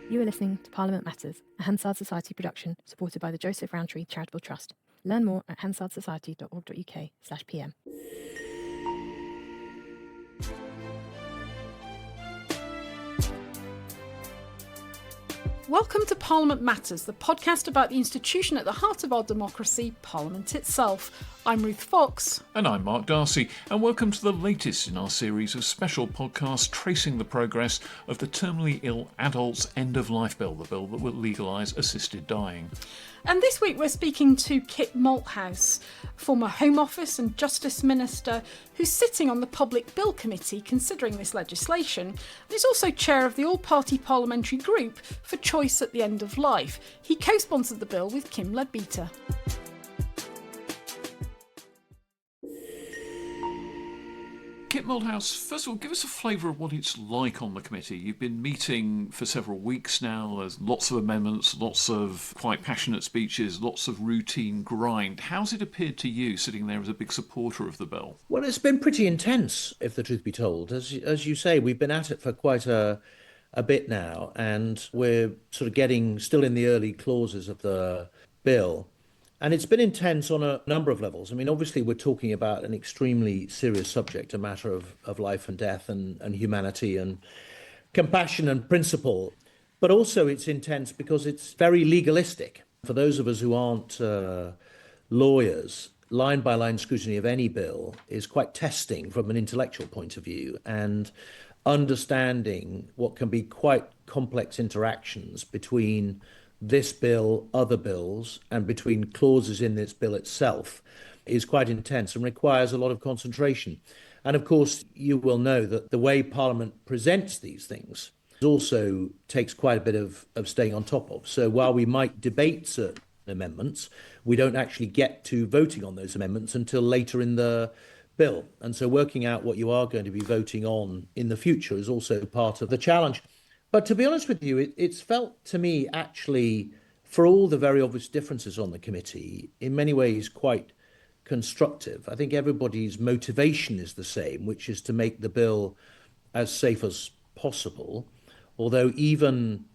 You are listening to Parliament Matters, a Hansard Society production supported by the Joseph Rowntree Charitable Trust. Learn more at hansardsociety.org.uk/pm. Welcome to Parliament Matters, the podcast about the institution at the heart of our democracy, Parliament itself. I'm Ruth Fox. And I'm Mark Darcy, and welcome to the latest in our series of special podcasts tracing the progress of the Terminally Ill Adults End-of-Life Bill, the bill that will legalise assisted dying. And this week we're speaking to Kit Malthouse, former Home Office and Justice Minister, who's sitting on the Public Bill Committee considering this legislation, and is also chair of the all-party parliamentary group for Choice at the End of Life. He co-sponsored the bill with Kim Leadbeater. Kit Malthouse, first of all, give us a flavour of what it's like on the committee. You've been meeting for several weeks now. There's lots of amendments, lots of quite passionate speeches, lots of routine grind. How's it appeared to you, sitting there as a big supporter of the bill? Well, it's been pretty intense, if the truth be told. As you say, we've been at it for quite a bit now, and we're sort of getting still in the early clauses of the bill. And it's been intense on a number of levels. I mean, obviously, we're talking about an extremely serious subject, a matter of life and death and humanity and compassion and principle. But also it's intense because it's very legalistic. For those of us who aren't lawyers, line-by-line scrutiny of any bill is quite testing from an intellectual point of view, and understanding what can be quite complex interactions between this bill, other bills, and between clauses in this bill itself is quite intense and requires a lot of concentration. And of course, you will know that the way Parliament presents these things also takes quite a bit of staying on top of. So while we might debate certain amendments, we don't actually get to voting on those amendments until later in the bill. And so working out what you are going to be voting on in the future is also part of the challenge. But to be honest with you, it's felt to me actually, for all the very obvious differences on the committee, in many ways quite constructive. I think everybody's motivation is the same, which is to make the bill as safe as possible. Although even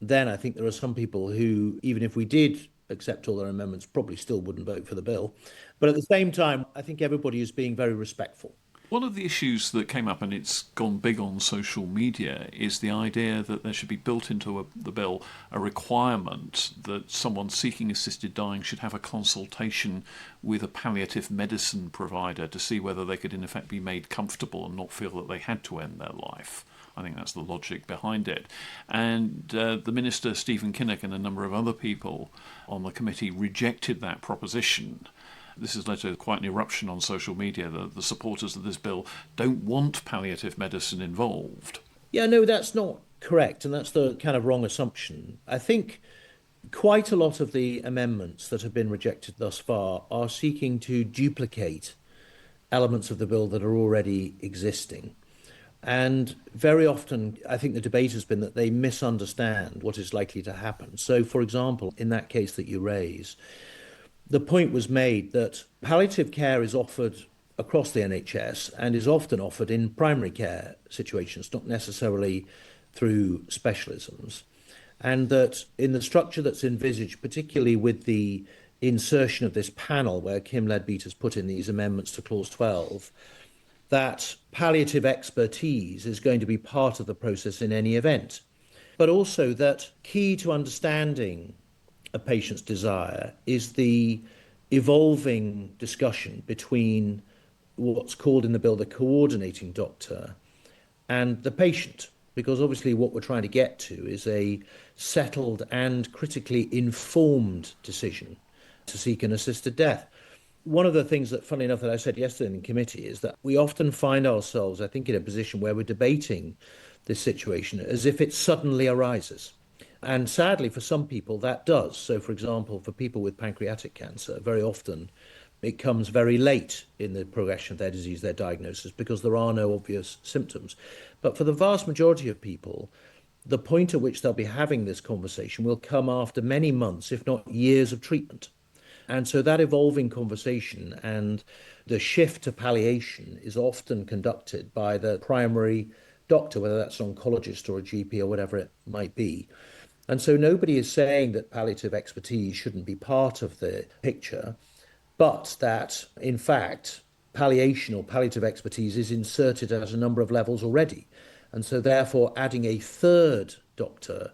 then, I think there are some people who, even if we did accept all their amendments, probably still wouldn't vote for the bill. But at the same time, I think everybody is being very respectful. One of the issues that came up, and it's gone big on social media, is the idea that there should be built into the bill a requirement that someone seeking assisted dying should have a consultation with a palliative medicine provider to see whether they could in effect be made comfortable and not feel that they had to end their life. I think that's the logic behind it. And the Minister, Stephen Kinnock, and a number of other people on the committee rejected that proposition. This has led to quite an eruption on social media. The supporters of this bill don't want palliative medicine involved. Yeah, no, that's not correct. And that's the kind of wrong assumption. I think quite a lot of the amendments that have been rejected thus far are seeking to duplicate elements of the bill that are already existing. And very often, I think the debate has been that they misunderstand what is likely to happen. So, for example, in that case that you raise, the point was made that palliative care is offered across the NHS and is often offered in primary care situations, not necessarily through specialisms. And that in the structure that's envisaged, particularly with the insertion of this panel where Kim Leadbeater has put in these amendments to Clause 12, that palliative expertise is going to be part of the process in any event. But also that key to understanding a patient's desire is the evolving discussion between what's called in the bill the coordinating doctor and the patient, because obviously what we're trying to get to is a settled and critically informed decision to seek an assisted death. One of the things that, funnily enough, that I said yesterday in committee is that we often find ourselves, I think, in a position where we're debating this situation as if it suddenly arises. And sadly, for some people, that does. So, for example, for people with pancreatic cancer, very often it comes very late in the progression of their disease, their diagnosis, because there are no obvious symptoms. But for the vast majority of people, the point at which they'll be having this conversation will come after many months, if not years of treatment. And so that evolving conversation and the shift to palliation is often conducted by the primary doctor, whether that's an oncologist or a GP or whatever it might be. And so nobody is saying that palliative expertise shouldn't be part of the picture, but that, in fact, palliation or palliative expertise is inserted at a number of levels already. And so, therefore, adding a third doctor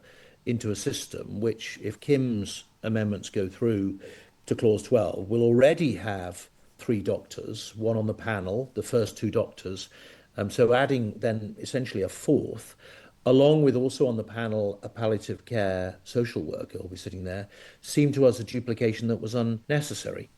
into a system, which, if Kim's amendments go through to Clause 12, will already have three doctors, one on the panel, the first two doctors. So adding then essentially a fourth, along with also on the panel a palliative care social worker will be sitting there, seemed to us a duplication that was unnecessary.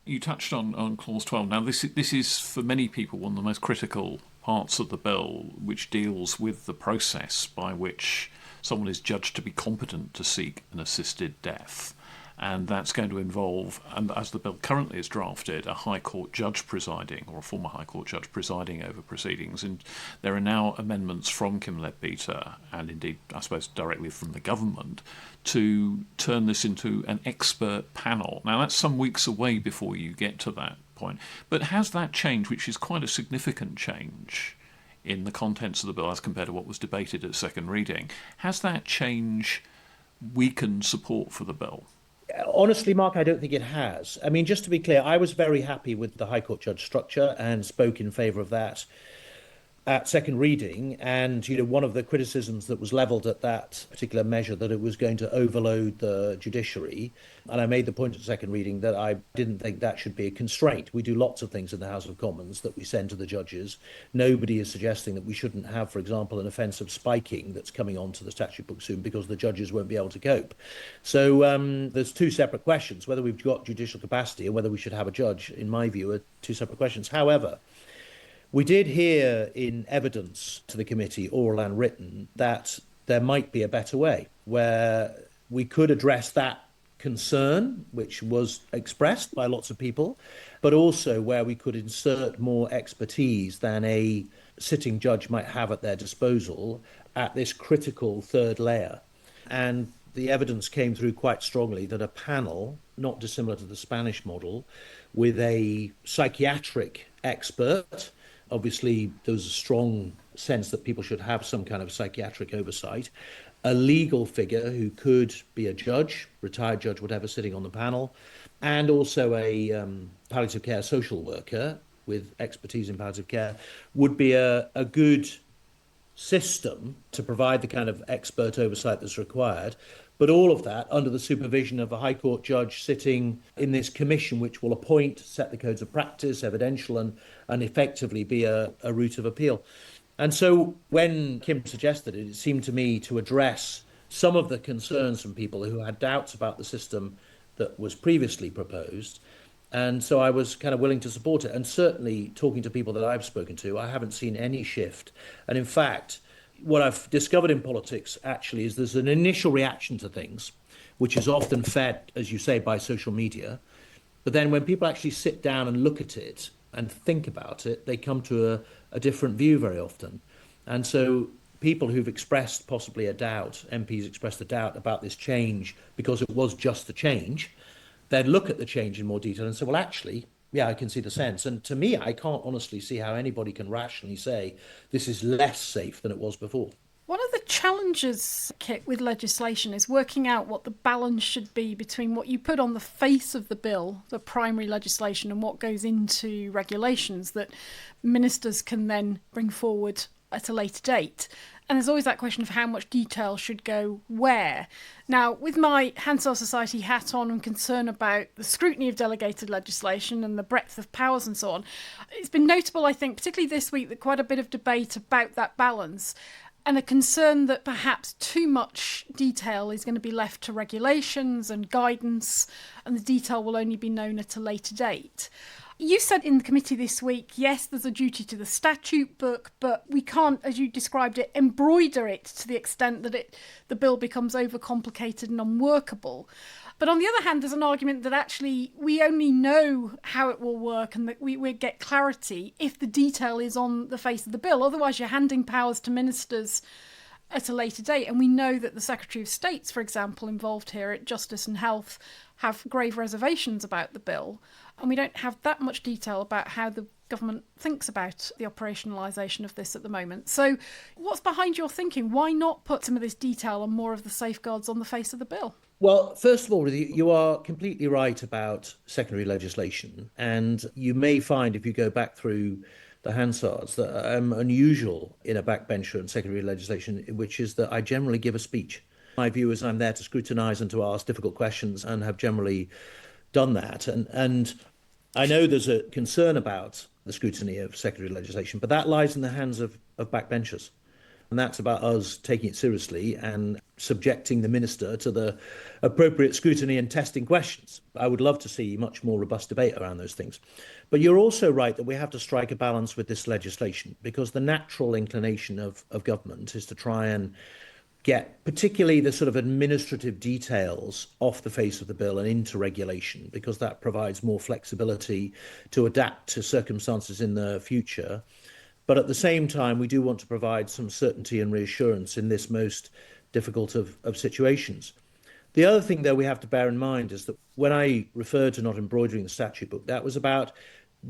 You touched on Clause 12. Now, this is, for many people, one of the most critical parts of the bill, which deals with the process by which someone is judged to be competent to seek an assisted death. And that's going to involve, and as the bill currently is drafted, a High Court judge presiding, or a former High Court judge presiding over proceedings. And there are now amendments from Kim Leadbeater, and indeed, I suppose, directly from the government, to turn this into an expert panel. Now, that's some weeks away before you get to that point. But has that change, which is quite a significant change in the contents of the bill as compared to what was debated at second reading, has that change weakened support for the bill? Honestly, Mark, I don't think it has. I mean, just to be clear, I was very happy with the High Court judge structure and spoke in favour of that at second reading. And, one of the criticisms that was levelled at that particular measure, that it was going to overload the judiciary. And I made the point at second reading that I didn't think that should be a constraint. We do lots of things in the House of Commons that we send to the judges. Nobody is suggesting that we shouldn't have, for example, an offence of spiking that's coming onto the statute book soon because the judges won't be able to cope. So there's two separate questions. Whether we've got judicial capacity and whether we should have a judge, in my view, are two separate questions. However, we did hear in evidence to the committee, oral and written, that there might be a better way where we could address that concern, which was expressed by lots of people, but also where we could insert more expertise than a sitting judge might have at their disposal at this critical third layer. And the evidence came through quite strongly that a panel, not dissimilar to the Spanish model, with a psychiatric expert. Obviously, there was a strong sense that people should have some kind of psychiatric oversight. A legal figure who could be a judge, retired judge, whatever, sitting on the panel, and also a palliative care social worker with expertise in palliative care would be a good system to provide the kind of expert oversight that's required. But all of that under the supervision of a High Court judge sitting in this commission, which will appoint, set the codes of practice, evidential, and effectively be a route of appeal. And so when Kim suggested it, it seemed to me to address some of the concerns from people who had doubts about the system that was previously proposed. And so I was kind of willing to support it. And certainly talking to people that I've spoken to, I haven't seen any shift. And in fact, what I've discovered in politics actually is there's an initial reaction to things, which is often fed, as you say, by social media. But then when people actually sit down and look at it and think about it, they come to a different view very often. And so people who've expressed possibly a doubt, MPs expressed a doubt about this change because it was just a change, then look at the change in more detail and say, well, actually, yeah, I can see the sense. And to me, I can't honestly see how anybody can rationally say this is less safe than it was before. One of the challenges, Kit, with legislation is working out what the balance should be between what you put on the face of the bill, the primary legislation, and what goes into regulations that ministers can then bring forward at a later date. And there's always that question of how much detail should go where. Now, with my Hansard Society hat on and concern about the scrutiny of delegated legislation and the breadth of powers and so on, it's been notable, I think, particularly this week, that quite a bit of debate about that balance and a concern that perhaps too much detail is going to be left to regulations and guidance, and the detail will only be known at a later date. You said in the committee this week, yes, there's a duty to the statute book, but we can't, as you described it, embroider it to the extent that the bill becomes overcomplicated and unworkable. But on the other hand, there's an argument that actually we only know how it will work and that we get clarity if the detail is on the face of the bill. Otherwise, you're handing powers to ministers at a later date. And we know that the Secretary of State's, for example, involved here at Justice and Health, have grave reservations about the bill. And we don't have that much detail about how the government thinks about the operationalisation of this at the moment. So what's behind your thinking? Why not put some of this detail and more of the safeguards on the face of the bill? Well, first of all, you are completely right about secondary legislation. And you may find, if you go back through the Hansards, that I'm unusual in a backbencher in secondary legislation, which is that I generally give a speech. My view is I'm there to scrutinise and to ask difficult questions, and have generally done that. And I know there's a concern about the scrutiny of secondary legislation, but that lies in the hands of backbenchers. And that's about us taking it seriously and subjecting the minister to the appropriate scrutiny and testing questions. I would love to see much more robust debate around those things. But you're also right that we have to strike a balance with this legislation, because the natural inclination of government is to try and get particularly the sort of administrative details off the face of the bill and into regulation, because that provides more flexibility to adapt to circumstances in the future. But at the same time, we do want to provide some certainty and reassurance in this most difficult of situations. The other thing, though, we have to bear in mind is that when I referred to not embroidering the statute book, that was about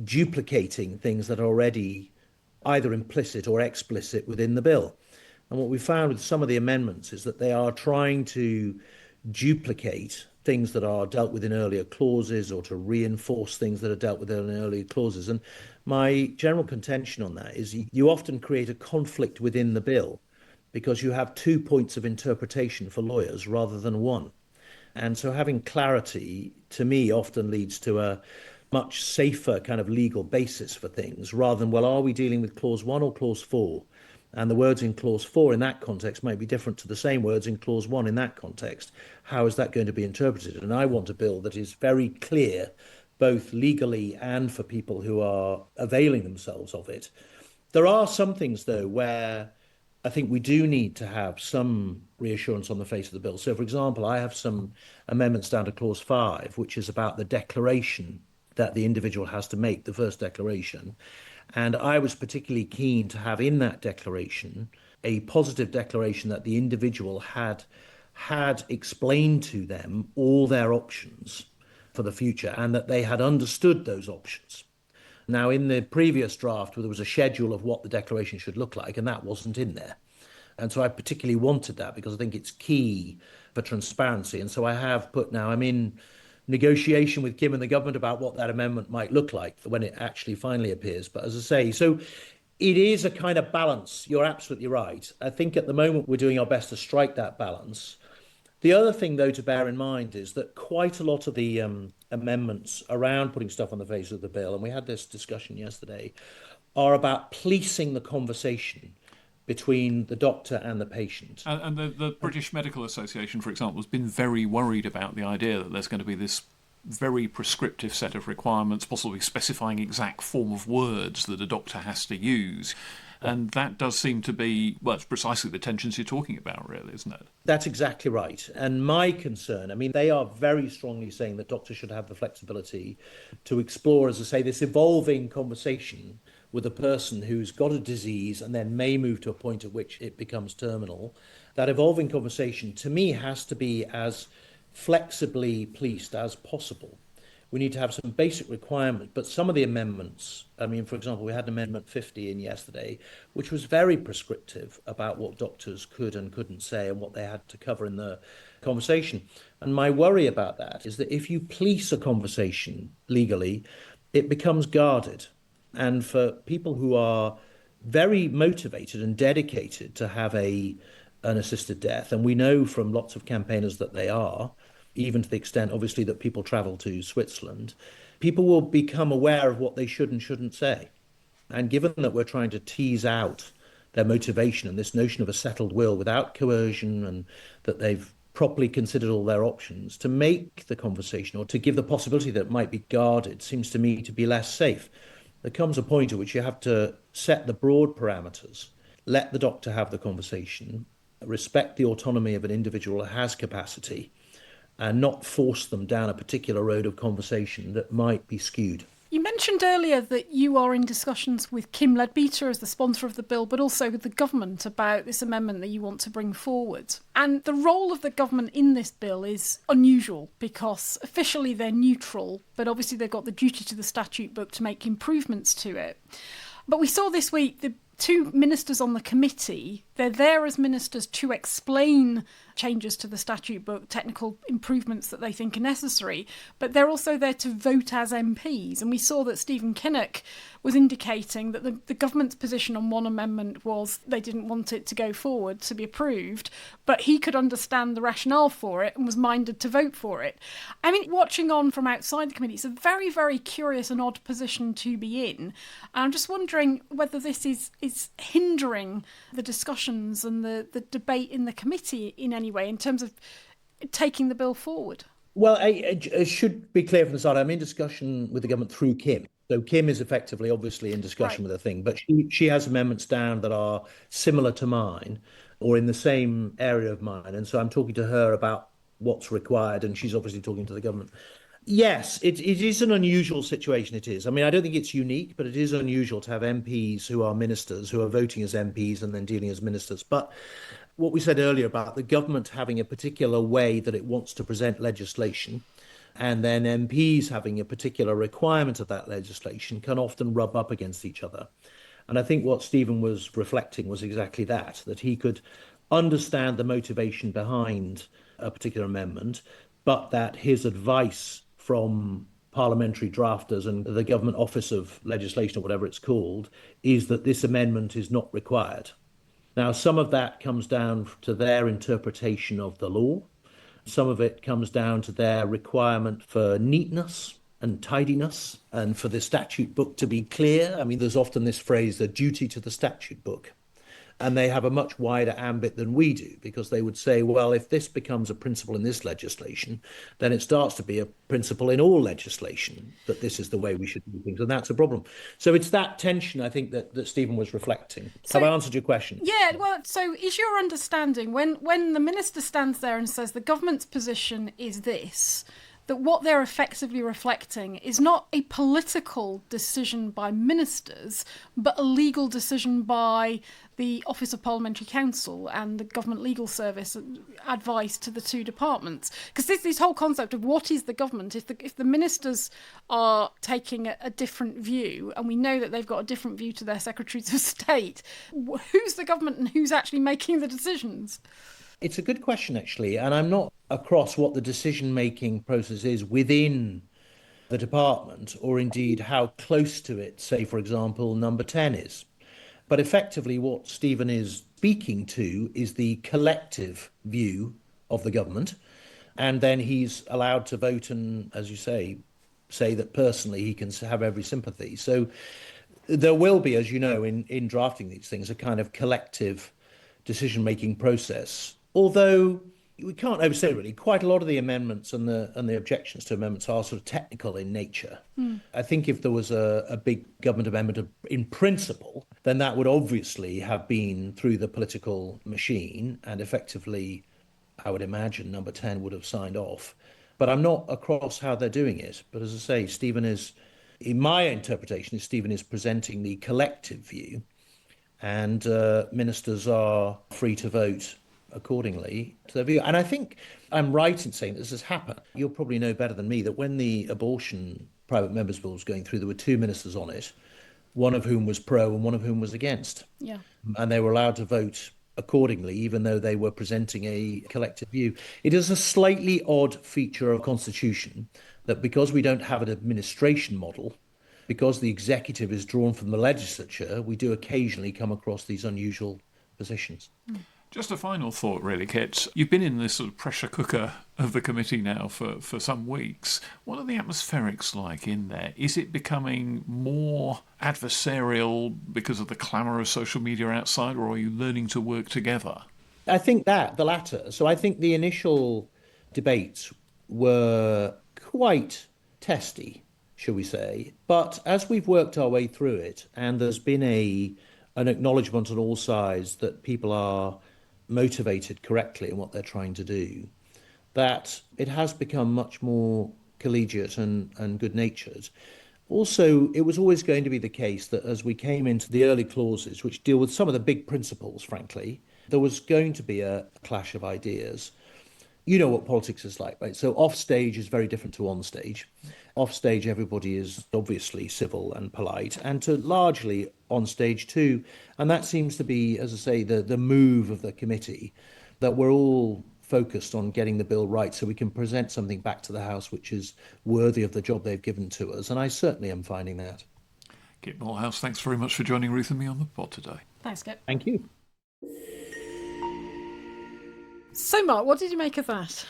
duplicating things that are already either implicit or explicit within the bill. And what we found with some of the amendments is that they are trying to duplicate things that are dealt with in earlier clauses, or to reinforce things that are dealt with in earlier clauses. And my general contention on that is you often create a conflict within the bill because you have 2 points of interpretation for lawyers rather than one. And so having clarity, to me, often leads to a much safer kind of legal basis for things, rather than, well, are we dealing with clause 1 or clause 4? And the words in clause 4 in that context might be different to the same words in clause 1 in that context. How is that going to be interpreted? And I want a bill that is very clear, both legally and for people who are availing themselves of it. There are some things, though, where I think we do need to have some reassurance on the face of the bill. So, for example, I have some amendments down to clause 5, which is about the declaration that the individual has to make, the first declaration. And I was particularly keen to have in that declaration a positive declaration that the individual had explained to them all their options for the future, and that they had understood those options. Now, in the previous draft, there was a schedule of what the declaration should look like, and that wasn't in there. And so I particularly wanted that because I think it's key for transparency. And so I have put now, I'm in negotiation with Kim and the government about what that amendment might look like when it actually finally appears. But as I say, so it is a kind of balance. You're absolutely right. I think at the moment we're doing our best to strike that balance. The other thing, though, to bear in mind is that quite a lot of the amendments around putting stuff on the face of the bill, and we had this discussion yesterday, are about policing the conversation between the doctor and the patient. And the British Medical Association, for example, has been very worried about the idea that there's going to be this very prescriptive set of requirements, possibly specifying exact form of words that a doctor has to use. And that does seem to be, well, it's precisely the tensions you're talking about, really, isn't it? That's exactly right. And my concern, I mean, they are very strongly saying that doctors should have the flexibility to explore, as I say, this evolving conversation with a person who's got a disease and then may move to a point at which it becomes terminal. That evolving conversation, to me, has to be as flexibly policed as possible. We need to have some basic requirements, but some of the amendments, I mean, for example, we had Amendment 50 in yesterday, which was very prescriptive about what doctors could and couldn't say and what they had to cover in the conversation. And my worry about that is that if you police a conversation legally, it becomes guarded. And for people who are very motivated and dedicated to have an assisted death, and we know from lots of campaigners that they are, even to the extent, obviously, that people travel to Switzerland, people will become aware of what they should and shouldn't say. And given that we're trying to tease out their motivation and this notion of a settled will without coercion, and that they've properly considered all their options, to make the conversation or to give the possibility that it might be guarded seems to me to be less safe. There comes a point at which you have to set the broad parameters, let the doctor have the conversation, respect the autonomy of an individual who has capacity, and not force them down a particular road of conversation that might be skewed. You mentioned earlier that you are in discussions with Kim Leadbeater as the sponsor of the bill, but also with the government about this amendment that you want to bring forward. And the role of the government in this bill is unusual because officially they're neutral, but obviously they've got the duty to the statute book to make improvements to it. But we saw this week the two ministers on the committee, they're there as ministers to explain changes to the statute book, technical improvements that they think are necessary, but they're also there to vote as MPs. And we saw that Stephen Kinnock was indicating that the government's position on one amendment was they didn't want it to go forward to be approved, but he could understand the rationale for it and was minded to vote for it. I mean, watching on from outside the committee, it's a very, very curious and odd position to be in. And I'm just wondering whether this is hindering the discussions and the debate in the committee in any way in terms of taking the bill forward. Well, it should be clear from the start, I'm in discussion with the government through Kim. So Kim is effectively, obviously, in discussion with the thing, but she has amendments down that are similar to mine or in the same area of mine. And so I'm talking to her about what's required, and she's obviously talking to the government. Yes, it is an unusual situation, it is. I mean, I don't think it's unique, but it is unusual to have MPs who are ministers, who are voting as MPs and then dealing as ministers. But what we said earlier about the government having a particular way that it wants to present legislation, and then MPs having a particular requirement of that legislation can often rub up against each other. And I think what Stephen was reflecting was exactly that he could understand the motivation behind a particular amendment, but that his advice from parliamentary drafters and the government office of legislation, or whatever it's called, is that this amendment is not required. Now, some of that comes down to their interpretation of the law. Some of it comes down to their requirement for neatness and tidiness and for the statute book to be clear. I mean, there's often this phrase, the duty to the statute book. And they have a much wider ambit than we do, because they would say, well, if this becomes a principle in this legislation, then it starts to be a principle in all legislation that this is the way we should do things. And that's a problem. So it's that tension, I think, that Stephen was reflecting. So, have I answered your question? Yeah, well, so is your understanding, when the minister stands there and says the government's position is this, that what they're effectively reflecting is not a political decision by ministers, but a legal decision by the Office of Parliamentary Counsel and the Government Legal Service advice to the two departments? Because this whole concept of what is the government, if the ministers are taking a different view, and we know that they've got a different view to their secretaries of state, who's the government and who's actually making the decisions? It's a good question, actually, and I'm not across what the decision-making process is within the department, or indeed how close to it, say, for example, number 10 is. But effectively what Stephen is speaking to is the collective view of the government, and then he's allowed to vote and, as you say that personally he can have every sympathy. So there will be, as you know, in drafting these things, a kind of collective decision-making process. Although we can't overstate, really, quite a lot of the amendments and the objections to amendments are sort of technical in nature. I think if there was a big government amendment in principle, then that would obviously have been through the political machine, and effectively, I would imagine, number 10 would have signed off. But I'm not across how they're doing it. But as I say, Stephen is, in my interpretation, Stephen is presenting the collective view, and ministers are free to vote accordingly to their view. And I think I'm right in saying this has happened. You'll probably know better than me that when the abortion private members bill was going through, there were two ministers on it, one of whom was pro and one of whom was against. Yeah. And they were allowed to vote accordingly, even though they were presenting a collective view. It is a slightly odd feature of Constitution that because we don't have an administration model, because the executive is drawn from the legislature, we do occasionally come across these unusual positions. Just a final thought, really, Kit. You've been in this sort of pressure cooker of the committee now for some weeks. What are the atmospherics like in there? Is it becoming more adversarial because of the clamour of social media outside, or are you learning to work together? I think the latter. So I think the initial debates were quite testy, shall we say. But as we've worked our way through it, and there's been an acknowledgement on all sides that people are motivated correctly in what they're trying to do, that it has become much more collegiate and good-natured. Also, it was always going to be the case that as we came into the early clauses, which deal with some of the big principles, frankly, there was going to be a clash of ideas. You know what politics is like, right? So off stage is very different to on stage. Off stage, everybody is obviously civil and polite, and to largely on stage too. And that seems to be, as I say, the move of the committee, that we're all focused on getting the bill right so we can present something back to the House which is worthy of the job they've given to us. And I certainly am finding that. Kit Malthouse, thanks very much for joining Ruth and me on the pod today. Thanks, Kit. Thank you. So, Mark, what did you make of that?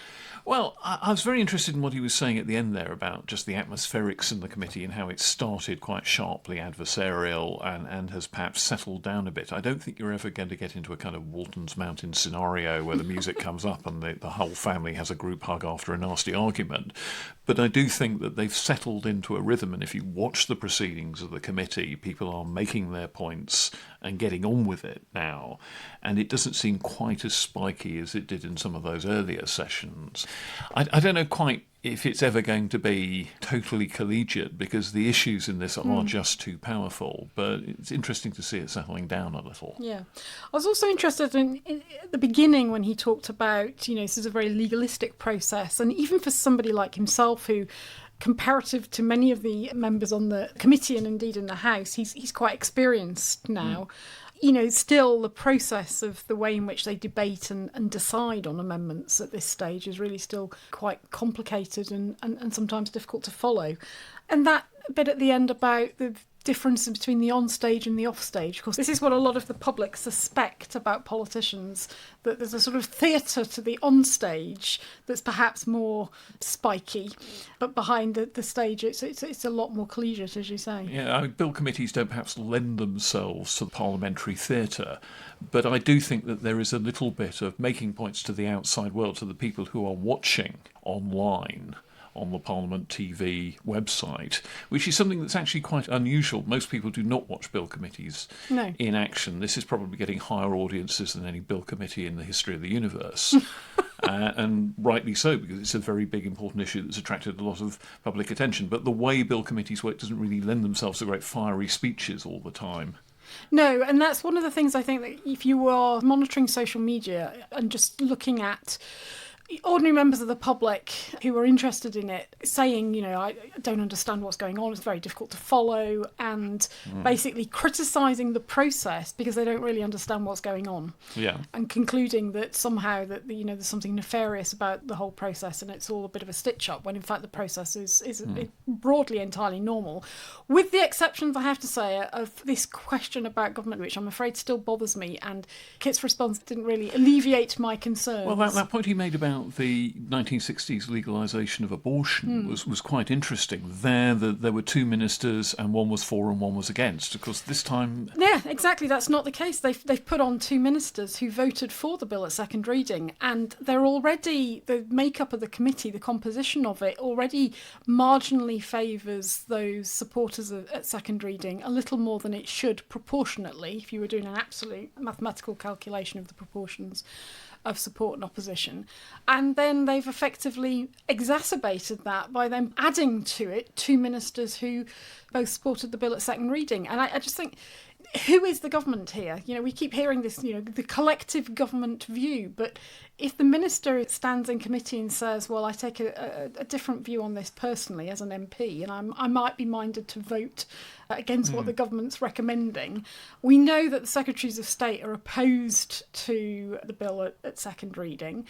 Well, I was very interested in what he was saying at the end there about just the atmospherics in the committee and how it started quite sharply adversarial and has perhaps settled down a bit. I don't think you're ever going to get into a kind of Walton's Mountain scenario where the music comes up and the whole family has a group hug after a nasty argument. But I do think that they've settled into a rhythm, and if you watch the proceedings of the committee, people are making their points and getting on with it now. And it doesn't seem quite as spiky as it did in some of those earlier sessions. I don't know quite if it's ever going to be totally collegiate because the issues in this are just too powerful, but it's interesting to see it settling down a little. Yeah. I was also interested in at the beginning when he talked about, this is a very legalistic process, and even for somebody like himself who, comparative to many of the members on the committee and indeed in the House, he's quite experienced now. Still the process of the way in which they debate and decide on amendments at this stage is really still quite complicated and sometimes difficult to follow. And that bit at the end about the difference between the on-stage and the off-stage. Of course, this is what a lot of the public suspect about politicians, that there's a sort of theatre to the on-stage that's perhaps more spiky, but behind the stage it's a lot more collegiate, as you say. Yeah, I mean, bill committees don't perhaps lend themselves to the parliamentary theatre, but I do think that there is a little bit of making points to the outside world, to the people who are watching online on the Parliament TV website, which is something that's actually quite unusual. Most people do not watch bill committees in action. This is probably getting higher audiences than any bill committee in the history of the universe. And rightly so, because it's a very big, important issue that's attracted a lot of public attention. But the way bill committees work doesn't really lend themselves to great fiery speeches all the time. No, and that's one of the things I think that if you are monitoring social media and just looking at ordinary members of the public who are interested in it saying, I don't understand what's going on, it's very difficult to follow, and basically criticising the process because they don't really understand what's going on. Yeah. And concluding that somehow that there's something nefarious about the whole process and it's all a bit of a stitch-up, when in fact the process is broadly entirely normal. With the exceptions, I have to say, of this question about government, which I'm afraid still bothers me, and Kit's response didn't really alleviate my concerns. Well, that point he made about the 1960s legalisation of abortion was quite interesting. There were two ministers and one was for and one was against. Of course, this time... Yeah, exactly. That's not the case. They've put on two ministers who voted for the bill at second reading, and they're already, the makeup of the committee, the composition of it, already marginally favours those supporters at second reading a little more than it should proportionately, if you were doing an absolute mathematical calculation of the proportions of support and opposition. And then they've effectively exacerbated that by them adding to it two ministers who both supported the bill at second reading. And I just think, who is the government here? We keep hearing this, the collective government view, but if the minister stands in committee and says, well, I take a different view on this personally as an MP, and I might be minded to vote against what the government's recommending, we know that the Secretaries of State are opposed to the bill at second reading.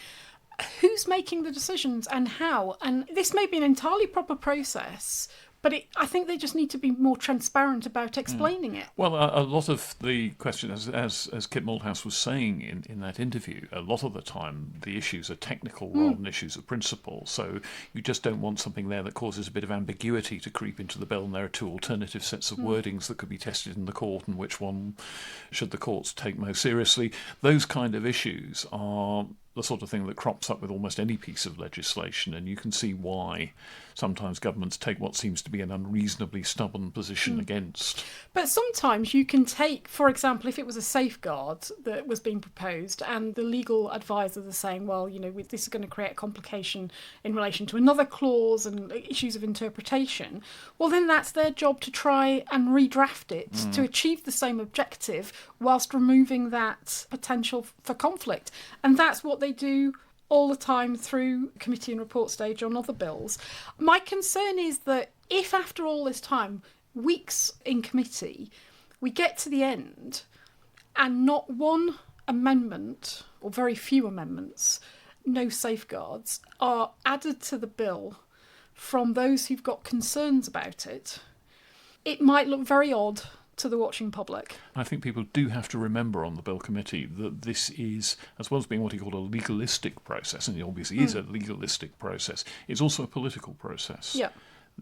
Who's making the decisions and how? And this may be an entirely proper process, but I think they just need to be more transparent about explaining it. Well, a lot of the question, as Kit Malthouse was saying in that interview, a lot of the time the issues are technical rather than issues of principle. So you just don't want something there that causes a bit of ambiguity to creep into the bill, and there are two alternative sets of wordings that could be tested in the court, and which one should the courts take most seriously. Those kind of issues are the sort of thing that crops up with almost any piece of legislation, and you can see why sometimes governments take what seems to be an unreasonably stubborn position against. But sometimes you can take, for example, if it was a safeguard that was being proposed and the legal advisors are saying, well, this is going to create a complication in relation to another clause and issues of interpretation, well, then that's their job to try and redraft it to achieve the same objective whilst removing that potential for conflict. And that's what they do all the time through committee and report stage on other bills. My concern is that if after all this time, weeks in committee, we get to the end and not one amendment, or very few amendments, no safeguards, are added to the bill from those who've got concerns about it, it might look very odd to the watching public. I think people do have to remember on the Bill Committee that this is, as well as being what he called a legalistic process, and it obviously is a legalistic process, it's also a political process. Yeah.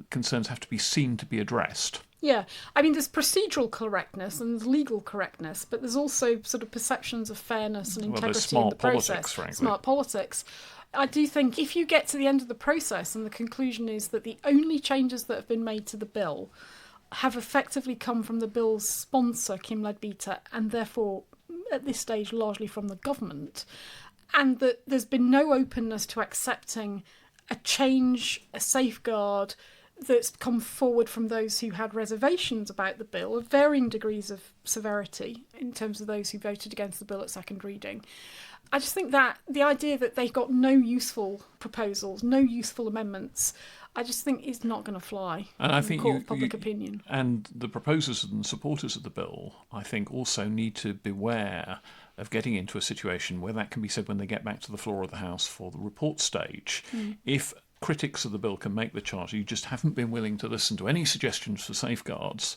Concerns have to be seen to be addressed. Yeah, I mean, there's procedural correctness and there's legal correctness, but there's also sort of perceptions of fairness and integrity in the process. Frankly. Smart politics. I do think if you get to the end of the process and the conclusion is that the only changes that have been made to the bill have effectively come from the bill's sponsor, Kim Leadbeater, and therefore, at this stage, largely from the government, and that there's been no openness to accepting a change, a safeguard that's come forward from those who had reservations about the bill of varying degrees of severity in terms of those who voted against the bill at second reading. I just think that the idea that they've got no useful proposals, no useful amendments, I just think is not going to fly in the court of public opinion. And the proposers and supporters of the bill, I think, also need to beware of getting into a situation where that can be said when they get back to the floor of the House for the report stage. If critics of the bill can make the charge, you just haven't been willing to listen to any suggestions for safeguards,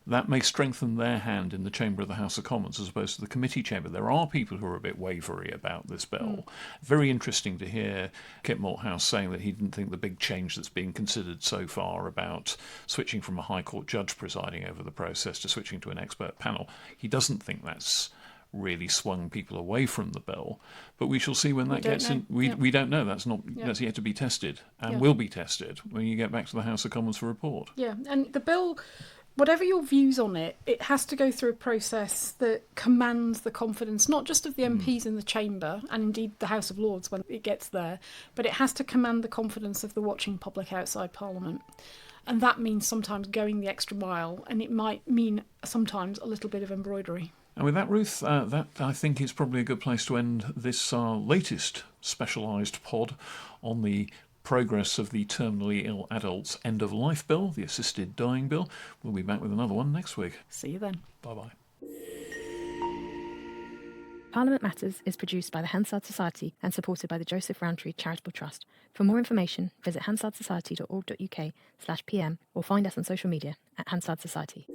that may strengthen their hand in the chamber of the House of Commons as opposed to the committee chamber. There are people who are a bit wavery about this bill. Very interesting to hear Kit Malthouse saying that he didn't think the big change that's being considered so far about switching from a High Court judge presiding over the process to switching to an expert panel, he doesn't think that's really swung people away from the bill, but we shall see when that gets in. We don't know. That's yet to be tested, and will be tested when you get back to the House of Commons for report. Yeah, and the bill, whatever your views on it, it has to go through a process that commands the confidence not just of the MPs in the chamber and indeed the House of Lords when it gets there, but it has to command the confidence of the watching public outside Parliament. And that means sometimes going the extra mile, and it might mean sometimes a little bit of embroidery. And with that, Ruth, that I think is probably a good place to end this latest specialised pod on the progress of the terminally ill adults end of life bill, the assisted dying bill. We'll be back with another one next week. See you then. Bye-bye. Parliament Matters is produced by the Hansard Society and supported by the Joseph Rowntree Charitable Trust. For more information, visit hansardsociety.org.uk/PM or find us on social media at Hansard Society.